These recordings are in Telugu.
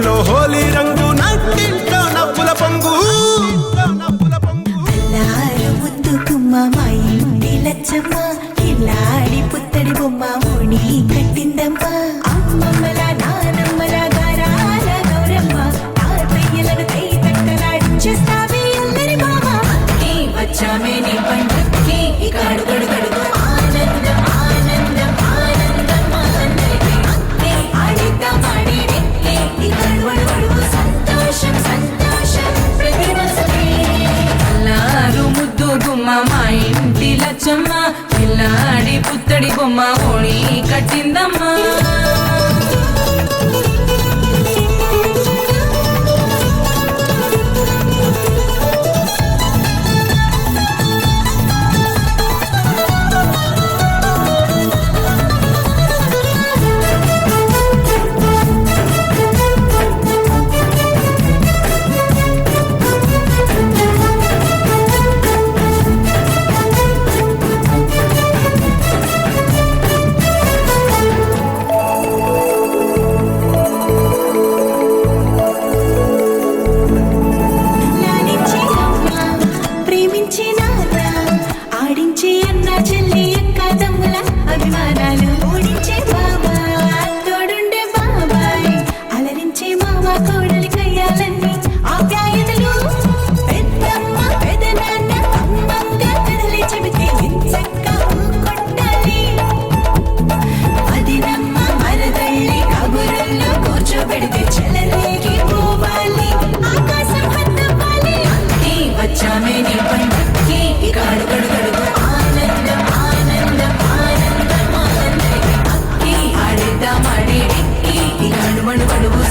కళ్ళల్లో హోలీ రంగు నట్టింట్లో నవ్వుల పొంగు అల్లారు ముద్దు గుమ్మ మా ఇంటి లచ్చమ్మ ఇల్లాడి పుత్తడి బొమ్మ ఓణి కట్టిందమ్మా అమ్మమ్మల నానమ్మల గారాల గౌరమ్మ తాతయ్యలను కై తట్టలాడించేస్తావే అల్లరి మామ వచ్చామే నీ పంటకి ఇక అడుగడు గడుగు ఆనందం ఆనందం ఆనందం ఆనందం ఆడిద్దాం ఆడిడి ఇక అడుగడు సంతోషం సంతోషం ప్రతి మనసుకి అల్లారు ముద్దు గుమ్మ మా ఇంటి లచ్చమ్మ పిల్లాడి పుత్తడి బొమ్మ ఓణి కట్టిందమ్మా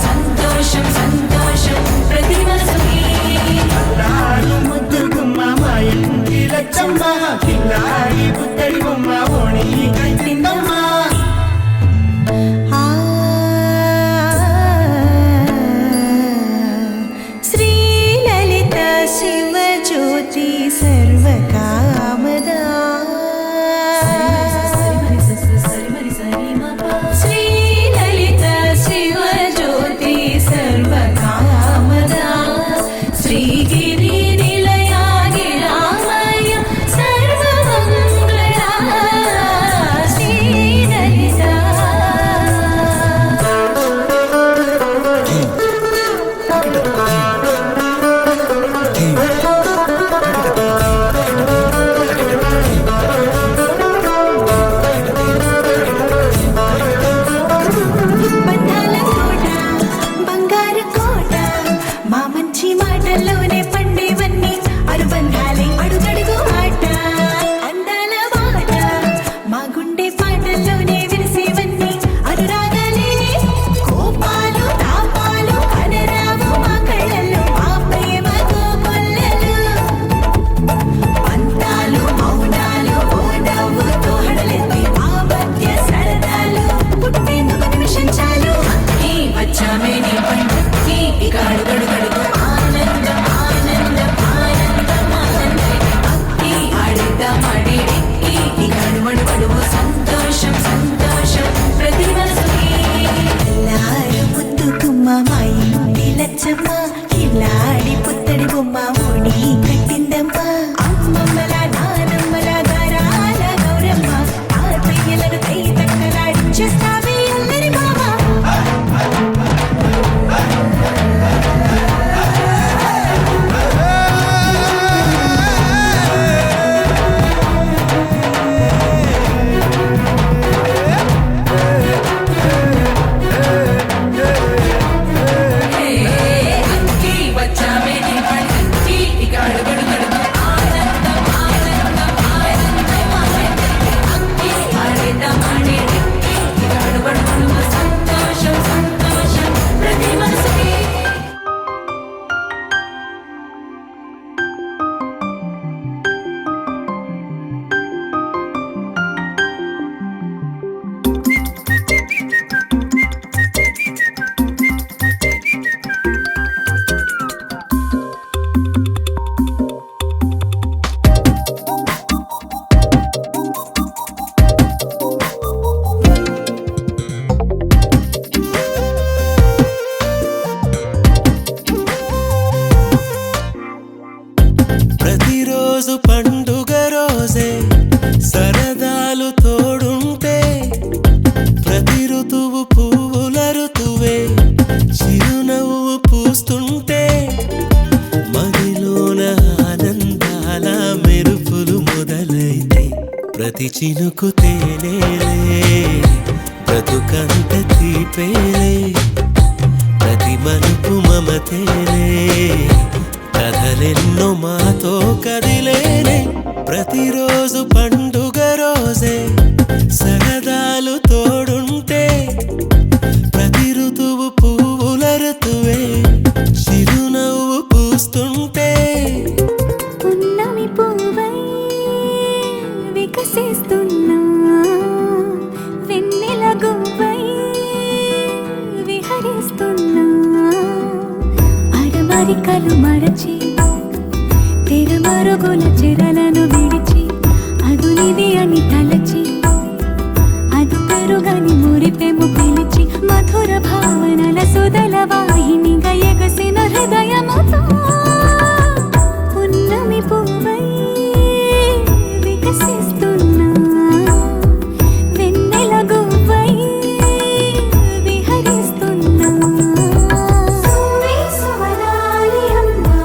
సంతోషం సంతోషం ప్రతి మనసుకి ముద్దు గుమ్మ మా ఇంటి లచ్చమ్మ పిల్లాడి పుత్తడి బొమ్మ ఓణి కట్టిందమ్మా శ్రీలలిత శివజ్యోతి సర్వకామదా శ్రీలలిత శివజ్యోతి సర్వకామదా శ్రీగిరి నిలయాగి రామయ్య సర్వమంగళ శ్రీలలిత బంధాల కోట బంగారు కోట మా మంచి మాటల్లోనే పండేవన్నీ అనుబంధాలే అడుగడుగు ఆట అందాల బాట మా గుండె పాటల్లోనే విరిసేవన్నీ అనురాగాలే కోపాలు తాపాలు కనరావు మా కళ్ళల్లో మా ప్రేమ కోకొల్లలు పంతాలు మౌనాలు ఓ నవ్వుతో హడలెత్తి మా మధ్య సరదాలు పుట్టేందుకు నిమిషం చాలు వచ్చామే నీ పంటకి ఇక అడుగడు గడుగు ఆనందం ఆనందం ఆనందం ఆనందం ఆడిద్దాం ఆడిడి ఇక అడుగడు సంతోషం సంతోషం ప్రతి మనసుకి అల్లారు ముద్దు గుమ్మ మా ఇంటి లచ్చమ్మ ఇల్లాడి పుత్తడి బొమ్మ ఓణి కట్టిందమ్మా అమ్మమ్మల నానమ్మల గారాల గౌరమ్మ తాతయ్యలను కై తట్టలాడించేస్తావే అల్లరి మామ వచ్చామే ప్రతిరోజు పండుగ రోజే సరదాలు తోడుంటే ప్రతి ఋతువు పువ్వుల ఋతువే చిరునవ్వు పూస్తుంటే మదిలోన ఆనందాల మెరుపులు మొదలైతే ప్రతి చినుకు తేనేలే బ్రతుకంత తీపేలే ప్రతి మలుపు మమతేలే కథలెన్నో మాతో కదిలేనే ప్రతిరోజు పండుగ రోజే సరదాలు తోడుంటే ప్రతి ఋతువు పువ్వుల ఋతువే చిరునవ్వు పూస్తుంటే పున్నమి పువ్వై వికసిస్తున్నా వెన్నెల గువ్వై విహరిస్తున్నా అరమరికలు మరచి తెరమరుగుల చెరలను విడిచి అదునిది అని తలచి అదు పెరుగని మురిపెము పిలిచి మధుర భావనల సుదల వాహినిగా ఎగసిన హృదయముతో పున్నమి పువ్వై వికసిస్తున్నా వెన్నెల గువ్వై విహరిస్తున్నా సువి సువనాలి అమ్మా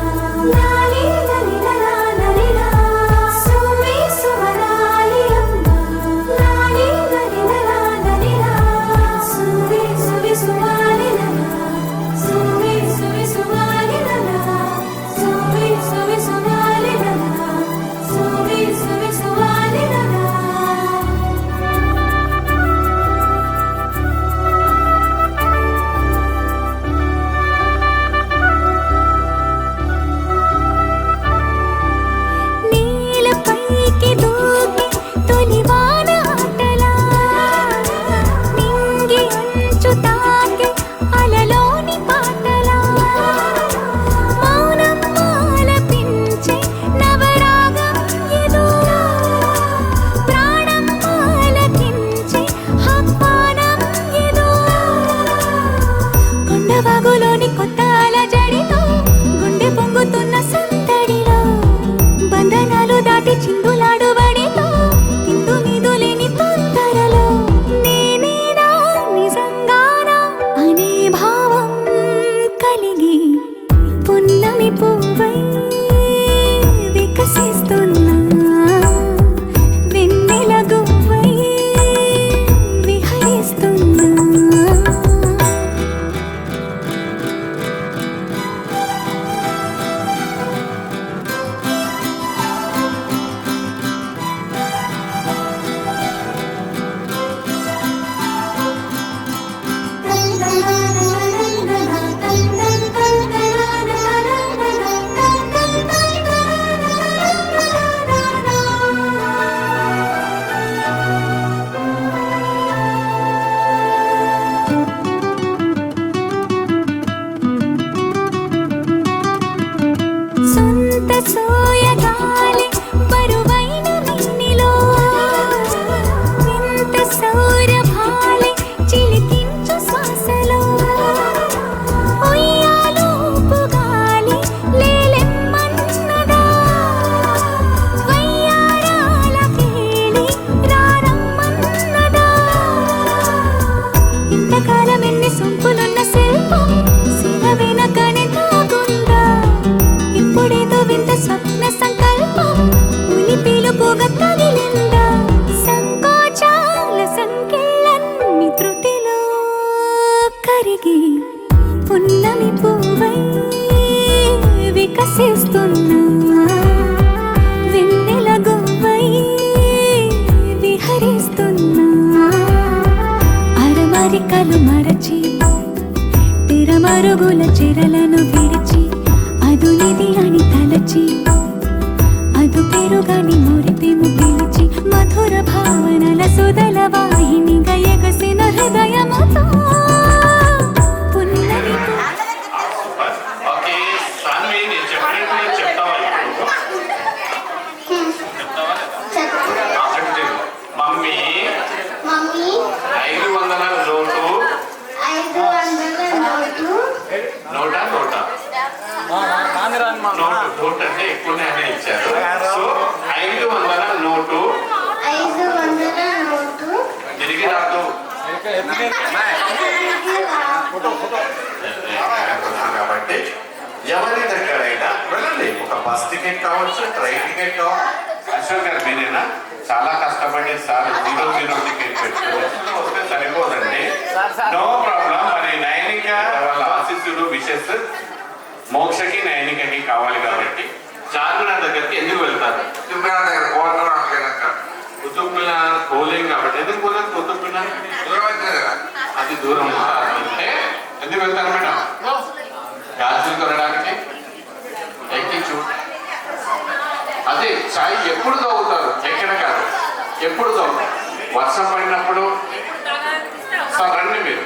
లాలి లలిలా లలిలా సువి సువనాలి అమ్మా లాలి లలిలా లలిలా సువి సువి సువాలి లలా సువి సువి సువాలి లలా సువి సువి సువాలి లలా సువి సువి సువాలి లలా నీలపైకి దూకి తొలివాన ఆటలా నింగి అంచు తాకి అలలోని పాటలా మౌనం ఆలపించే నవరాగం ఏదో ప్రాణం ఆలకించే ఆహ్వానం ఏదో కొండవాగులోని కొత్త అలజడితో గుండె పొంగుతున్న సందడిలో బంధనాలు దాటి చిందులాడు బడితో ఇందు మీదు లేని తొందరలో నేనేనా నిజంగానా అనే భావం కలిగి పున్నమి పువ్వై వికసిస్తున్నా వెన్నెల గువ్వై విహరిస్తున్నా సొంత సోయగాలి బరువైన వెన్నెలో వింత సౌరభాలి చిలికించు శ్వాసలో ఉయ్యాలూపు గాలి లేలెమ్మన్నదా వయ్యారాల కేళి రారమ్మన్నదా ఇంతకాలం ఎన్ని సొంపులున్న శిల్పం శిల వెనకనే తాగుందా ఇప్పుడేదో వింత స్వప్నం నోట్ అంటే ఎక్కువనే ఇచ్చారు. సో 500 నోటు 500 నోటు తిరిగి రాదు కాబట్టి ఎవరి దగ్గరైనా వెళ్ళండి. ఒక బస్ టికెట్ కావచ్చు, ట్రైన్ టికెట్ కావచ్చు. అశోక్ గారు మీరేనా చాలా కష్టపడి సార్ 00 టికెట్ పెట్టుకుని వస్తే సరిపోదండి. No problem. మరి నైనిక వాళ్ళ ఆశీస్సులు విషెస్ మోక్షకి నైనికకి కావాలి కాబట్టి చార్మినార్ దగ్గరికి ఎందుకు వెళ్తారు? చార్మినార్ దగ్గర కుతుబ్ మినార్ పోలేం కాబట్టి ఎందుకు పోలేదు? కుతుబ్ మినార్ అది దూరం అంటే ఎందుకు వెళ్తారు మేడం? గాజులు కొనడానికి ఎక్కించు. అదే చాయ్ ఎప్పుడు తాగుతారు? ఎక్కడ కాదు, ఎప్పుడు తాగుతారు? వర్షం పడినప్పుడు. సార్ రండి మీరు.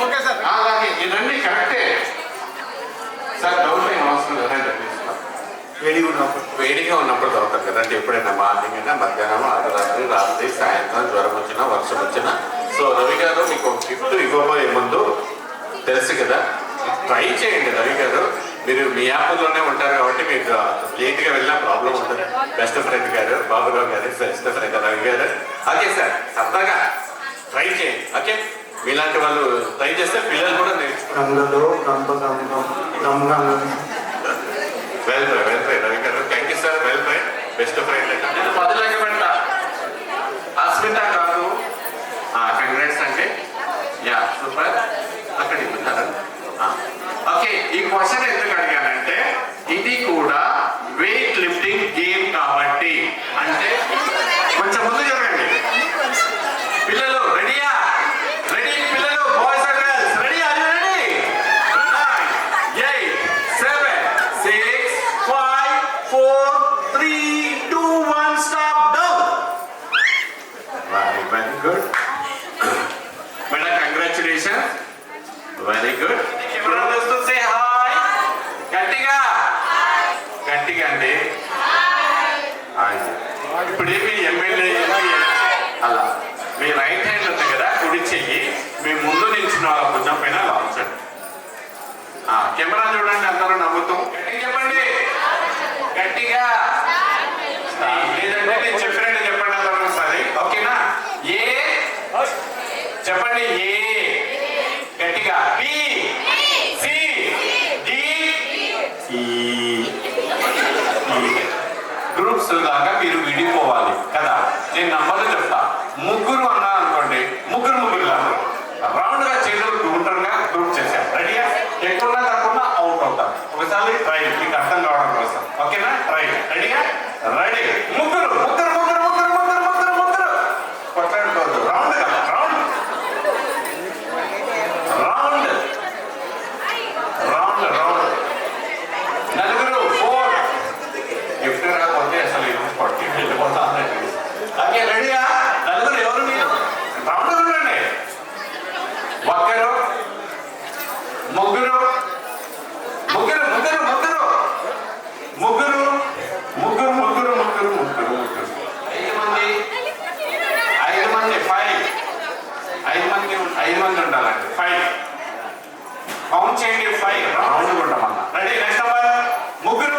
Okay sir. అలాగే రండి, కరెక్టే సార్. డౌట్ ఏం అవసరం లేదండి. వేడిగా ఉన్నప్పుడు తాగుతారు కదండి. ఎప్పుడైనా మార్నింగ్ అయినా, మధ్యాహ్నం, అర్ధరాత్రి, రాత్రి, సాయంత్రం, జ్వరం వచ్చినా, వర్షం వచ్చినా. సో రవి గారు మీకు గిఫ్ట్ ఇవ్వబోయే ముందు తెలుసు కదా, ట్రై చేయండి రవి గారు. మీరు మీ యాప్లోనే ఉంటారు కాబట్టి మీకు లేట్గా వెళ్ళినా ప్రాబ్లం ఉంటుంది. బెస్ట్ ఫ్రెండ్ గారు బాబురావు గారు, బెస్ట్ ఫ్రెండ్ రవి గారు. ఓకే సార్, సరదాగా ట్రై చేయండి. ఓకే, మీలాంటి వాళ్ళు ట్రై చేస్తే పిల్లలు కూడా నేర్చుకుంటారు. వెల్ ట్రై రవి గారు. Thank you sir. Well try. Best friend. నేను 10 లక్షలు పెడతా. అస్మిత కాదు, కంగ్రాట్స్ అండి. Yeah super. అక్కడ ఇవ్వతారు. ఓకే, ఈ క్వశ్చన్ ఎందుకు అడిగానంటే ఇది కూడా వెయిట్ లిఫ్టింగ్ గేమ్ కాబట్టి. అంటే కొంచెం ముందు జరగండి పిల్లలు. రెడీయా? రెడీ పిల్లలు, boys and girls ready? Are you ready? 9 8 7 6 5 4 3 2 1 stop down. Very good madam, congratulation. Very good. ఇప్పుడు సే హాయ్ గట్టిగా గట్టిగా అండి. ఇప్పుడు ఏమి ఎమ్మెల్యే అలా మీ రైట్ హ్యాండ్ ఉంది కదా, కుడి చెయ్యి మీ ముందు నిల్చున్న వాళ్ళ భుజం పైన లాంచండి. కెమెరా చూడండి, అందరూ నవ్వుతూ చెప్పండి గట్టిగా. లేదంటే నేను చెప్పినట్టు చెప్పండి అందరూ ఒకసారి. ఓకేనా? ఏ చెప్పండి. ఏ గట్టిగా. బి సి డి ఈ. గ్రూప్స్ లాగా మీరు విడిపోవాలి కదా. నేను నంబర్లు చెప్తా. ముగ్గురు అన్నా అనుకోండి, ముగ్గురు రౌండ్ గా చేతులు గుండ్రంగా గ్రూప్ చేశారు. రెడీయా? ఎక్కువ తక్కువ అవుట్ అవుతారు. ఒకసారి ట్రై, మీకు అర్థం కావడం కోసం. ఓకేనా? ట్రై. రెడీయా? రెడీ. ముగ్గురు ముగ్గురు ముగ్గురు ముగ్గురు ముగ్గురు ముగ్గురు ముగ్గురు కొట్లాడుకోవద్దు. రౌండ్ గా రౌండ్ రౌండ్ రౌండ్ రౌండ్. నలుగురు 4. గిఫ్ట్ రాకపోతే అసలు పట్టి వెళ్ళిపోతా. ఓకే, రెడీయా? నలుగురు ఎవరు మీరు? రౌండ్ చూడండి. ఒక్కరు ముగ్గురు ముగ్గురు ముగ్గురు ముగ్గురు ముగ్గురు ముగ్గురు ముగ్గురు ముగ్గురు ముగ్గురు ముగ్గురు 5 మంది 5 మంది 5 5 మంది ఉండాలండి. 5 కౌంట్ చేయండి. 5 రౌండ్ ఉంటామన్నా. రెడీ? నెక్స్ట్ నెంబర్ ముగ్గురు.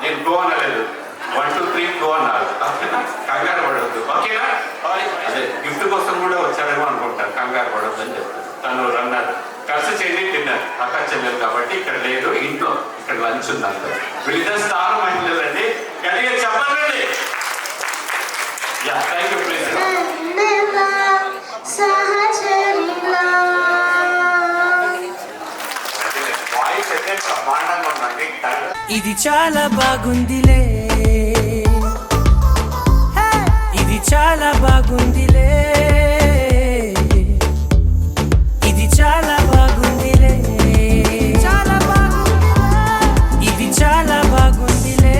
నేను గో అనలేదు. 1 2 3 గో అన్నారు. కంగారు పడవద్దు. ఓకేనా? అదే గిఫ్ట్ కోసం కూడా వచ్చారేమో అనుకుంటారు. కంగారు పడవద్దు అని చెప్తారు. తను రన్నారు. కలిసి చేయండి డిన్నర్. అక్క చెల్లెలు కాబట్టి ఇక్కడ లేదు, ఇంట్లో ఇక్కడ లంచ్ ఉంది. అంత వీళ్ళిద్దరు స్టార్ మహిళలండి. కలిగే చెప్పండి. Yeah, thank you. Please. Voice అయితే బ్రహ్మాండంగా ఉందండి. ఇది చాలా బాగుందిలే, ఇది చాలా బాగుందిలే, ఇది చాలా బాగుందిలే, చాలా బాగుందిలే, ఇది చాలా బాగుందిలే.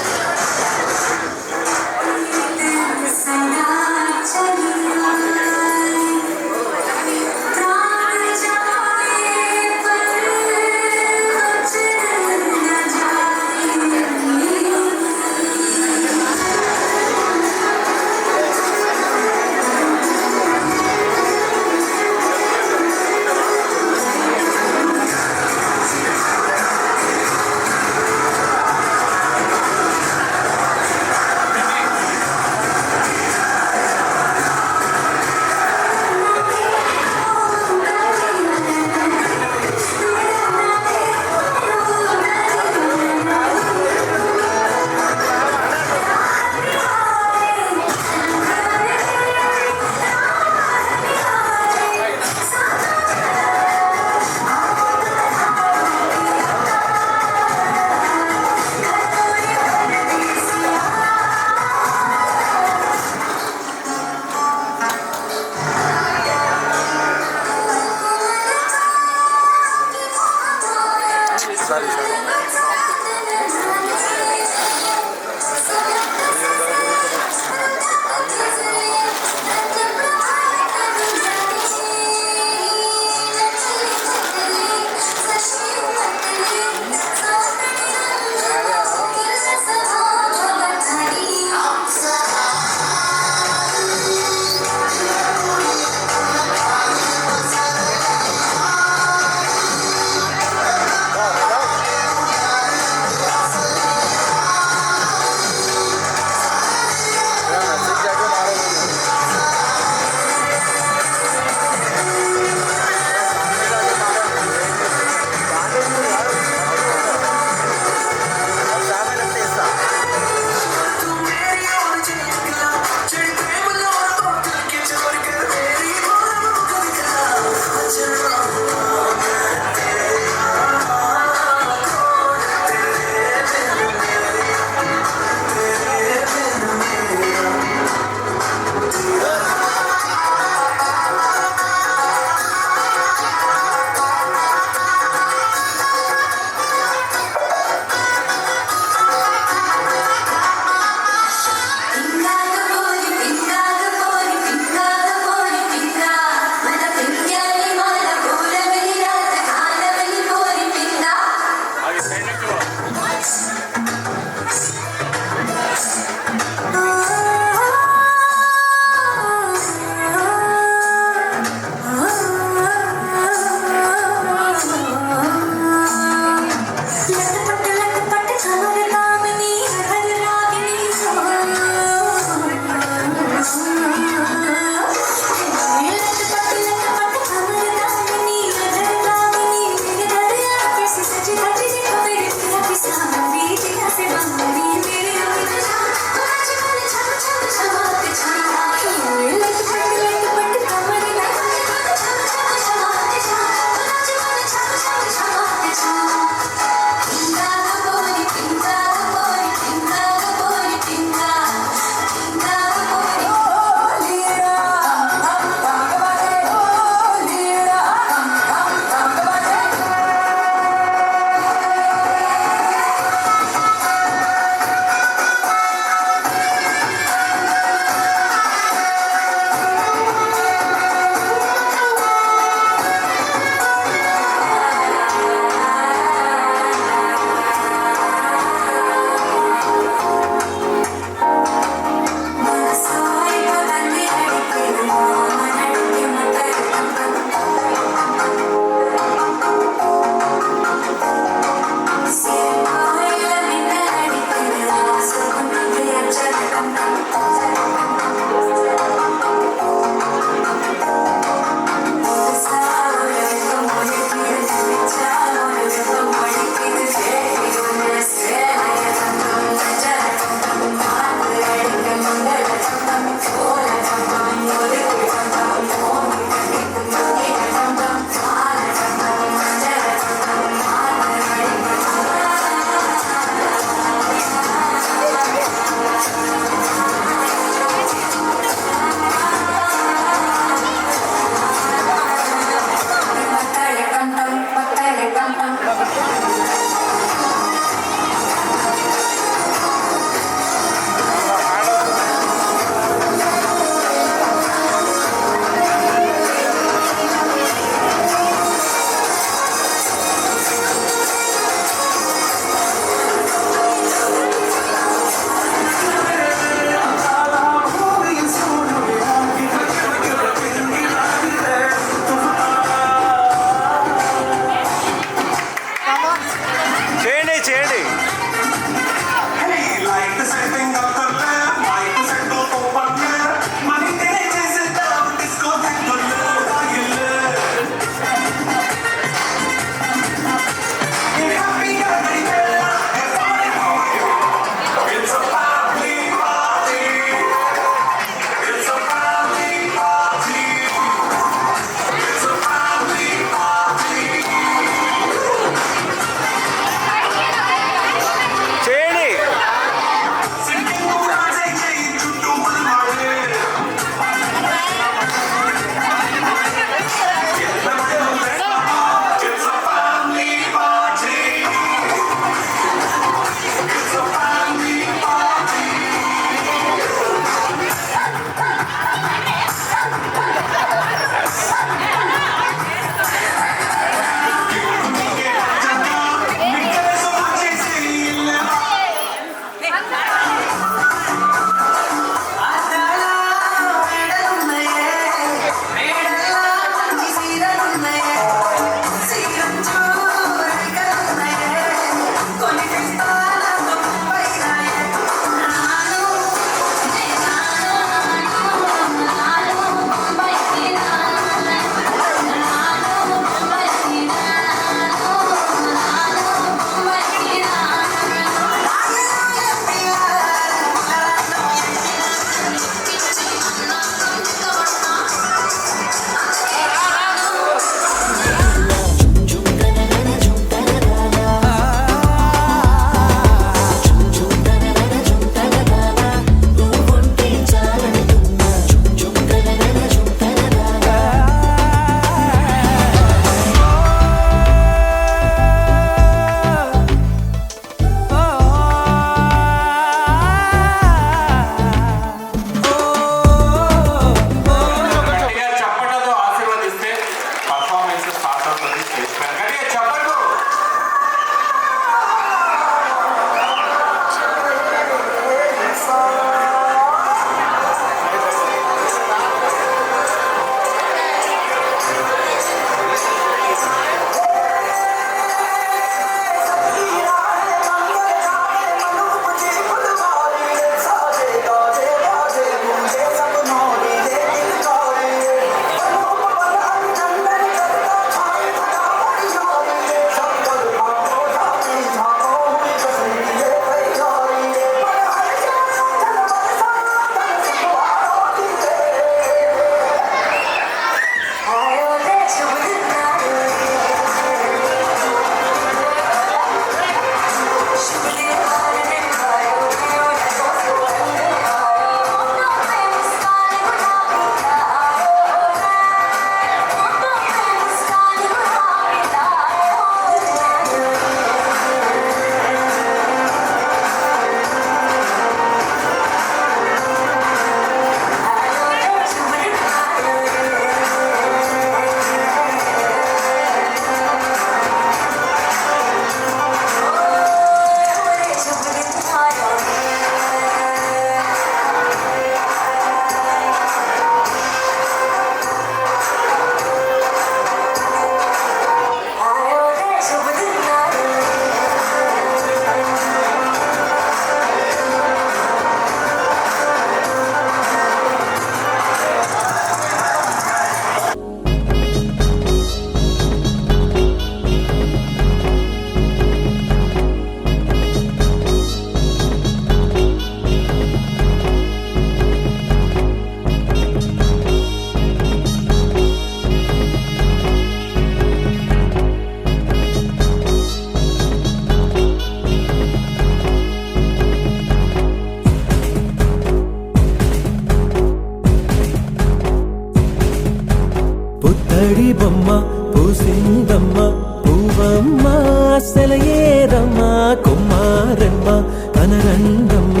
సెలయేరమ్మ కుమారమ్మ కనరంగమ్మ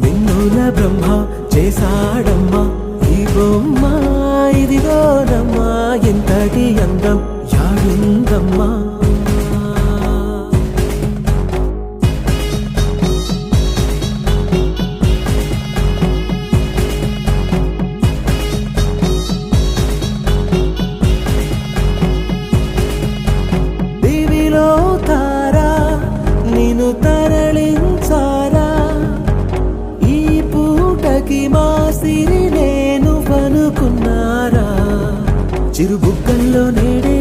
మిన్నుల బ్రహ్మ చేశాడమ్మా ఈ బొమ్మ ఇదిగోనమ్మా ఎంతటి అందం యాడుందమ్మా దివిలో తారా నిన్ను తరలించారా ఈ పూటకి మా సిరి నేను అనుకున్నారా చిరుబుగ్గల్లో నేడే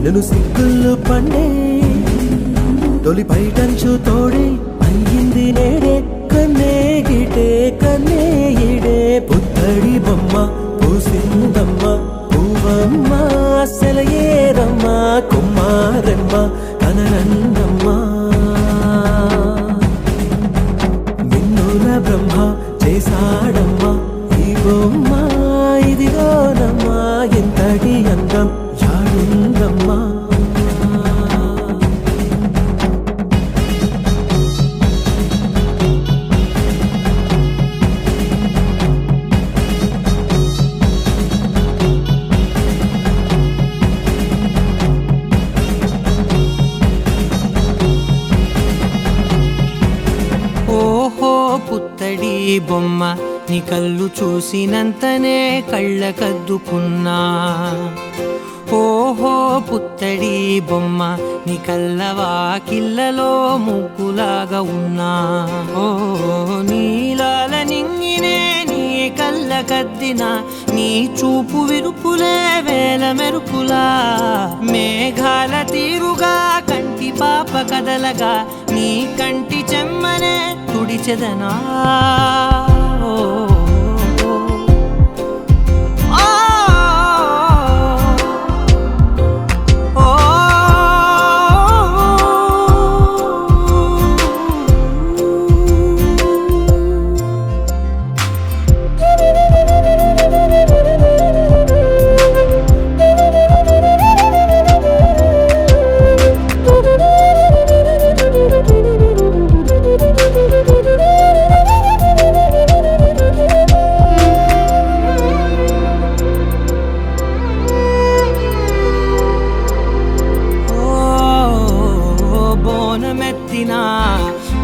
నన్ను సిగ్గుల్లో పండే తొలి పైటంచు తోడే అయ్యింది నేడే కన్నే గిటే కన్నే ఇడే పుత్తడి బొమ్మ పూసిందమ్మ పూవమ్మ సెలయేరమ్మ కుమారమ్మ కనరంగమ్మ మిన్నుల బ్రహ్మ చేశాడమ్మా ఈ బొమ్మ ఇదిగోనమ్మా ఎంతటి అందం యాడుందమ్మా ఓహో పుత్తడి బొమ్మ నీ కళ్ళు చూసినంతనే కళ్ళకద్దుకున్నా ఓహో పుత్తడి బొమ్మ నీ కళ్ళవాకిళ్ళలో ముగ్గులాగా ఉన్నా ఓ నీలాల నింగినే నీ కళ్ళకద్దిన నీ చూపు విరుపులే వేల మెరుపులా మేఘాల తీరుగా కంటి పాప కదలగా నీ కంటి చెమ్మనే తుడిచెదనా ఓ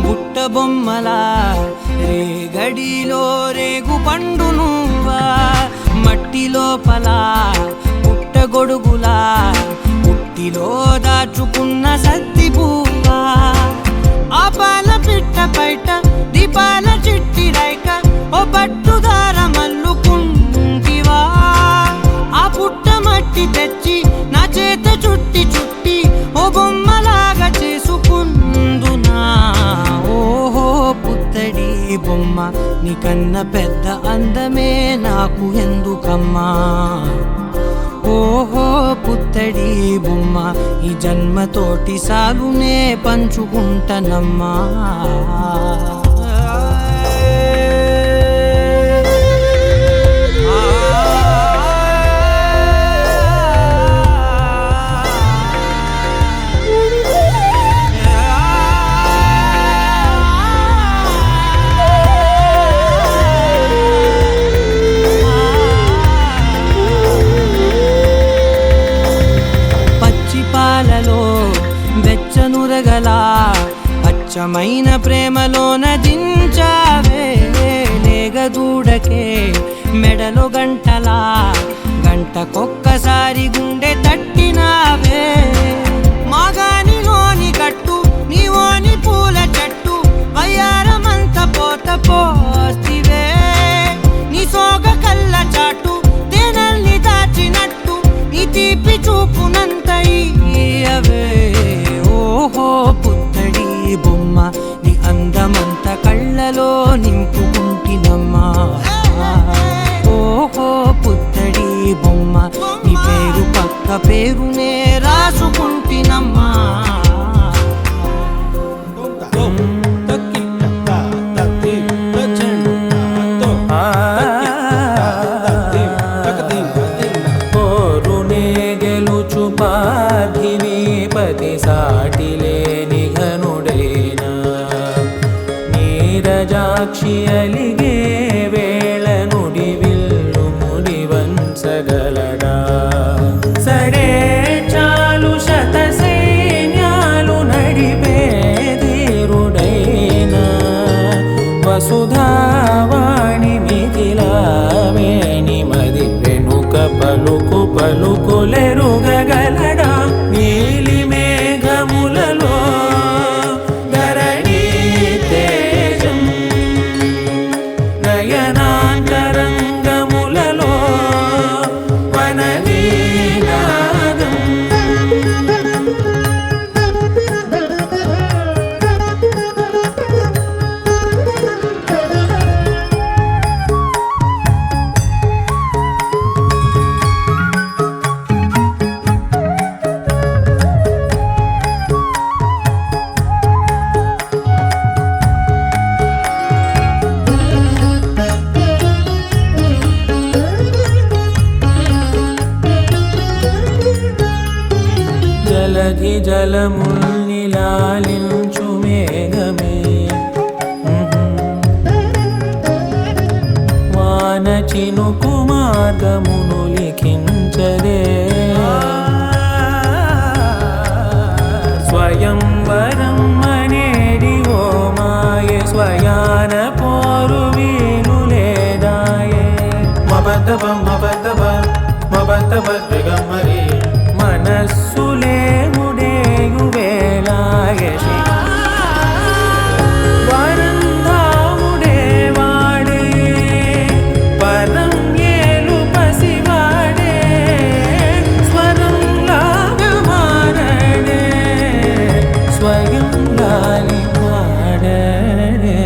బుట్ట బొమ్మలా రేగడిలో రేగు పండు నువ్వా మట్టి లోపల పుట్ట గొడుగులా పుట్టిలో దాచుకున్న సత్తి పువ్వా ఆ పాల పిట్ట బయట దీపాల చిట్టి రైక ఓ పట్టుదార మల్లుకుంటివా ఆ పుట్ట మట్టి తెచ్చి నా చేత చుట్టి చుట్టి ఓ బొమ్మలాగా చేసుకుందునా ఓహో పుత్తడి బొమ్మ నీకన్నా పెద్ద అందమే నాకు ఎందుకమ్మా ఓహో పుత్తడి బొమ్మ ఈ జన్మతోటి సాగునే పంచుకుంటనమ్మా పాలలో వెచ్చనురగల అచ్చమైన ప్రేమలోన దించావే లేగదూడకే మెడలో గంటలా గంటకొక్కసారి గుండె తట్టినావే మాగానిలోని గట్టు నీవోని పూల చెట్టు వయ్యారమంత పోత పోస్తివే నీ సోగ కళ్ళ చాటు తేనల్ని దాచినట్టు నీ తీపి చూపునంత ఇయ్యవే ఓహో పుత్తడి బొమ్మ నీ అందమంత కళ్ళలో నింపుకుంటినమ్మా ఓహో పుత్తడి బొమ్మ నీ పేరు పక్క పేరునే రాసుకుంటినమ్మా ನೇಗೆ అలిగే వేళ నుడివిల్లు ముడివంచగలడా సడే చాలు శత సైన్యాలు నడిపే ధీరుడైనా వసుధావాణి మిథిలావేణి మది వెనుక పలుకు పలుకులెరుగగలడా నీలి మేఘములలో ధరణి తేజం నయనాంతరంగములలో వనవీనాదం జలధి జలముల్నిలాలించు మేఘమే వాన చినుకు మార్గమును లిఖించరే స్వయంవరం అనేడి ఓ మాయే స్వయాన పోరు వీలు లేదాయే మబద్దబ గమ్మరి మనస్సులే ముడేయు వేళాయసి వరంధాముడే వాడే పరం ఏలు పసివాడే స్వరం లాగా మారడే స్వయం లాలి పాడడే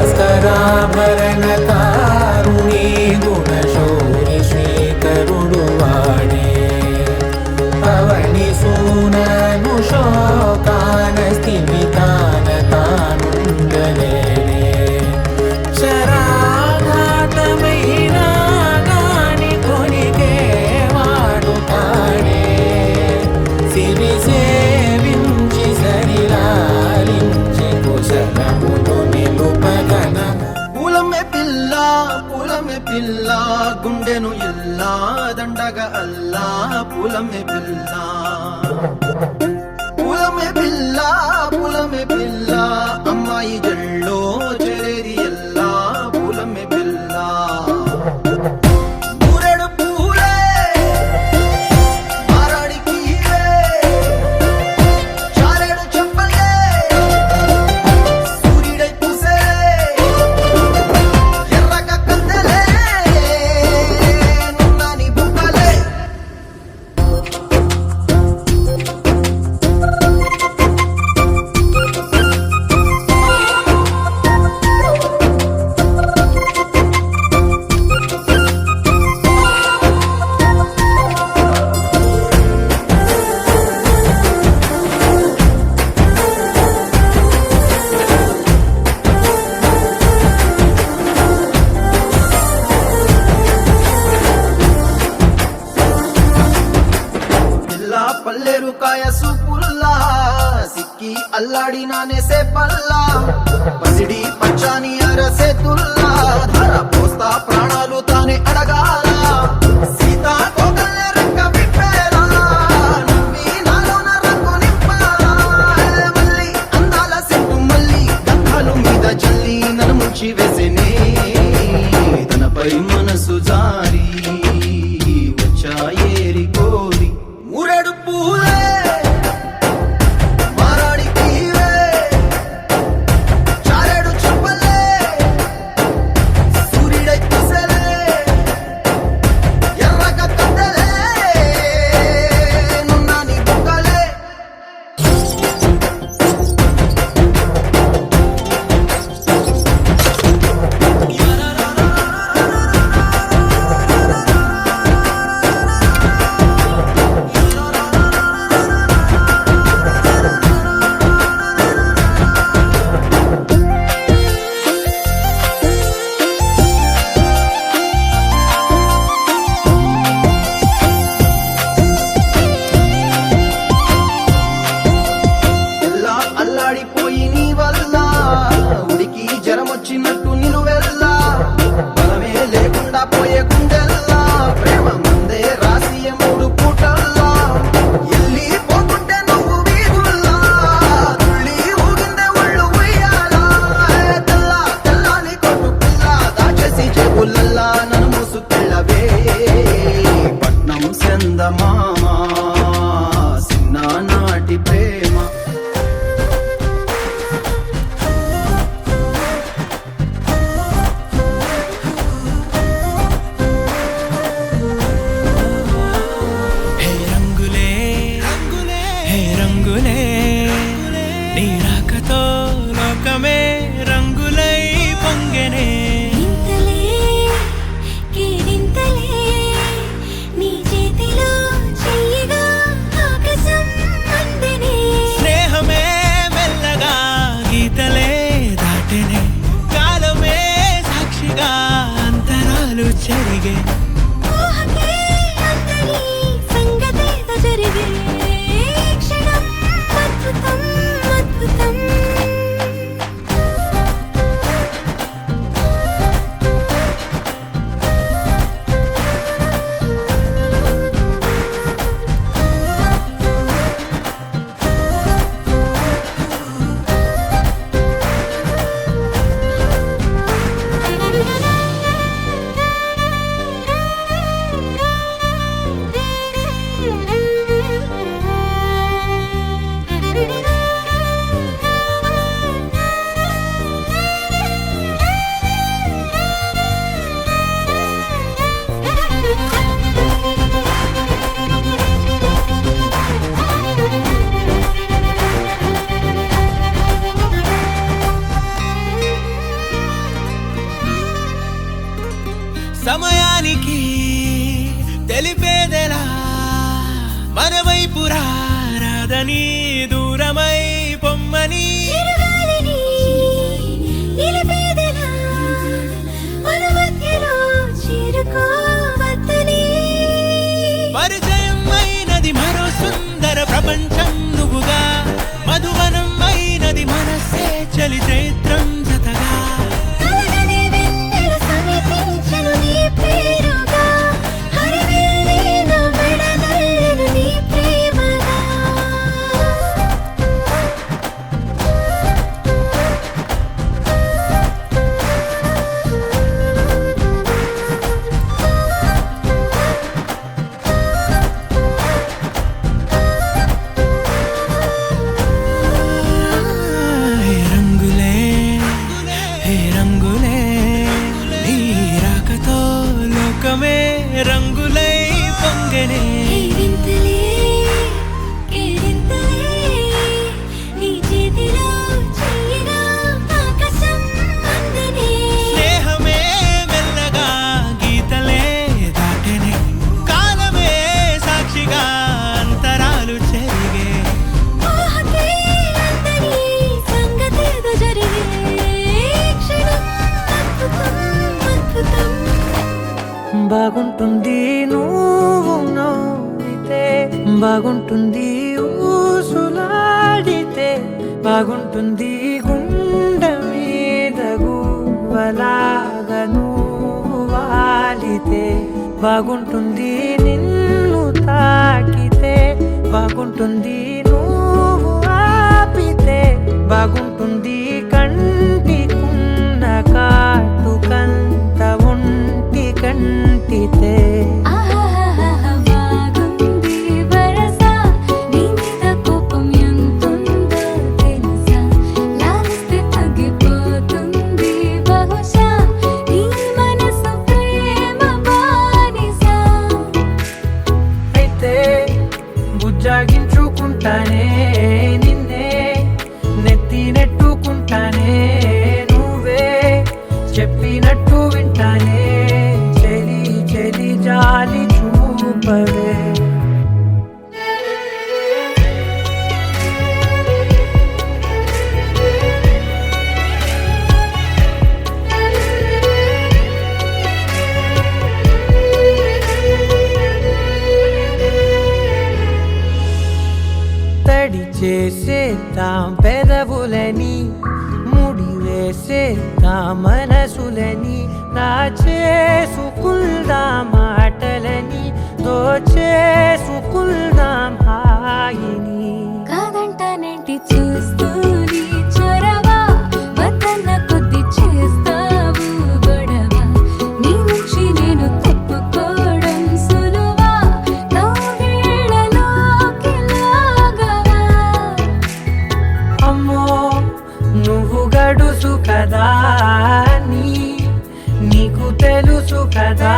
భాస్కరాభరణ కారుణీ గుణశౌరి శ్రీకరుడు వాడే పవని సూనను శోకాన స్థిమితాన తానుండలేడే శరాఘాతమైన గాని కొనికే వాడు కాడే సిరి సేవించి సరిలాలించి కుశలమును నిలుపగన పూలమే పిల్ల గుండెను ఇల్లా దండగ అల్లా పూలమే పిల్ల అమ్మాయి జల్లో చెరేది ఎల్లా పూలమే పిల్ల ఊరెడు పూలే మారాడికి చారెడు చెప్పలే సూర్యుడై పూసే ఎర్రగ కందలే నున్నాని బుక్కలే పిల్ల పల్లెరు కాయ సూపుల్లా సిక్కి అల్లాడినానే సే పల్లా పసిడి పచ్చాని అరసే తుల్లా ధర పోస్తా ప్రాణాలు తానే అడగాల సీతా కోకల్లే రెక్క విప్పేలా నవ్వి నాలోన రంగు నింపాలా మళ్ళీ అందాల సెట్టు మళ్ళీ గంధాలు మీద జల్లి నన్ను ముంచి వేసేనే తనపై మనసు జారి వచ్చాయేరి కోరి ఊరెడు పూలే మారాడికి చారెడు చెప్పలే సూర్యుడై పూసలే ఎర్రగ కందలే నున్నాని బుక్కలే కాకుండా పోయే గుండెల్లా ప్రేమ మందే రాసియ 3 పూటల్లా ఎల్లి పోతుంటే నువ్వు వీధుల్లా తుళ్ళి ఊగిందే ఒళ్ళు ఉయ్యాలా తెల్ల తెల్లాని కొట్టు పిల్ల దాచేసి జేబులల్లా నన్ను మూసుకెళ్ళవే పట్నం చందమామ చిన్ననాటి ప్రేమ హే రంగులే రంగులే హే రంగులే నీ రాకతో లోకమే రంగులై పొంగెనే ఇంతలే కేరింతలే నీ చేతిలో చెయ్యగా ఆకాశం అందనే స్నేహమే మెల్లగా గీతలే దాటెనే కాలమే సాక్షిగా అంతరాలు చెరిగే ఊహకే అందరి సంగతేదో జరిగే క్షణం అద్భుతం అద్భుతం సమయానికి తెలిపేదెలా మన వైపు రాదని దూరమై పొమ్మని చిరుగాలిని నిలిపేదెలా మన మధ్యలో చేరుకోవద్దని పరిచయం అయినది మరో సుందర ప్రపంచం నువ్వుగా మధువనం అయినది మనసే చలి చైత్రం జతగా కలగని వెన్నెల సమీపించెను నీ పేరుగా హరివెల్లి నా మెడదల్లెను నీ ప్రేమగా హే రంగులే హే రంగులే నీ రాకతో లోకమే రంగులై పొంగెనే కేరింతలే కేరింతలే నీ చేతిలో చెయ్యగా ఆకాశం అందనే స్నేహమే మెల్లగా గీతలే దాటెనే కాలమే సాక్షిగా అంతరాలు చెరిగే ఊహకే అందరి సంగతేదో జరిగే క్షణం అద్భుతం అద్భుతం బాగుంటుంది నువ్వు నవ్వితే బాగుంటుంది ఊసులాడితే బాగుంటుంది గుండె మీద గువ్వలాగా నువ్వు వాలితే బాగుంటుంది నిన్ను తాకితే బాగుంటుంది నువ్వు ఆపితే బాగుంటుంది కంటికున్న కాటుకంత ఒంటి కంటితే ఆహాహాహా బాగుంది వరస నీ మీద కోపం ఎంతుందో తెలుసా లాలిస్తే తగ్గిపోతుంది బహుశా నీ మనసు ప్రేమ బానిస అయితే బుజ్జాగించుకుంటానే నిన్నే నెత్తి నెట్టుకుంటానే నువ్వే చెప్పినట్టు వింటానే చెలి చెలి జాలి చూపవే తడి చేసేద్దాం పెదవులని ముడి వేసేద్దాం మనసులని నా చేసి చేసుకుందాం మాటలని దోచేసుకుందాం హాయిని కాదంటానేంటి చూస్తూ నీ చొరవ వద్దన్న కొద్ది చేస్తావు గొడవ నీ నుంచి నేను తప్పుకోవడం సులువా నవ్వేళ్ళలోకి లాగవా అమ్మో నువ్వు గడుసు కదా నీకు తెలుసు కదా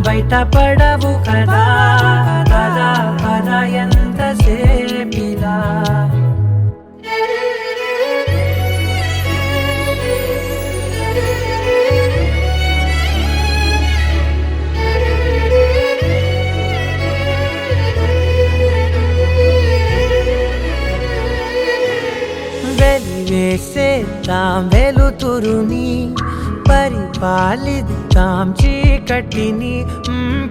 బయట పడవు కదా పద పద ఎంతసేపిలా వెలివేసేద్దాం వెలుతురుని పరిపాలిద్దాం చీకటిని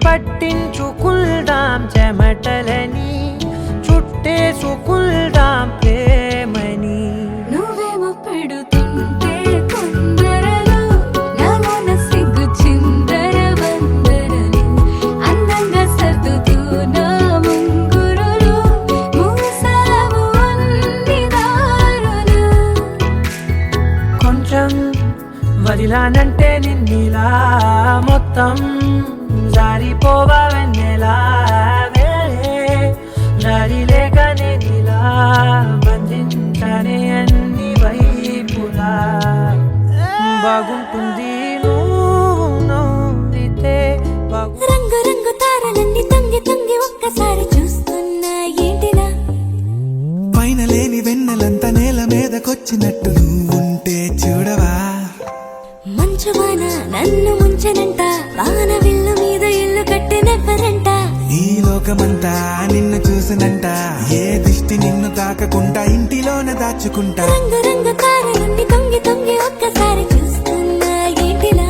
పట్టించుకుందాం చెమటలని చుట్టేసుకుందాం ప్రేమని నువ్వేమో పెడుతుంటే కొందరలు నాలోన సిగ్గు చిందర వందరలు అందంగా సర్దుతూ నా ముంగురులు మూసావు అన్ని దారులు కొంచెం వదిలానంటే నిన్నిలా మొత్తం జారిపోవా వెన్నెలా వేళే దారి లేక నేనిలా బంధించనే అన్ని వైపులా బాగుంటుంది నువ్వు నవ్వితే రంగు రంగు తారలన్నీ తొంగి తొంగి ఒక్కసారి చూస్తున్నా ఏంటిలా పైన లేని వెన్నెలంతా నేల మీదకొచ్చినట్టు నువ్వుంటే చూడవా మంచువాన నన్ను ముంచనంట వాన విల్లు మీద ఇల్లు కట్టినెవ్వరంట ఈ లోకమంతా నిన్ను చూసినంట ఏ దిష్టి నిన్ను తాకకుండా ఇంటిలోనే దాచుకుంటా రంగు రంగు తారలన్నీ తొంగి తొంగి ఒక్కసారి చూస్తున్నా ఏంటిలా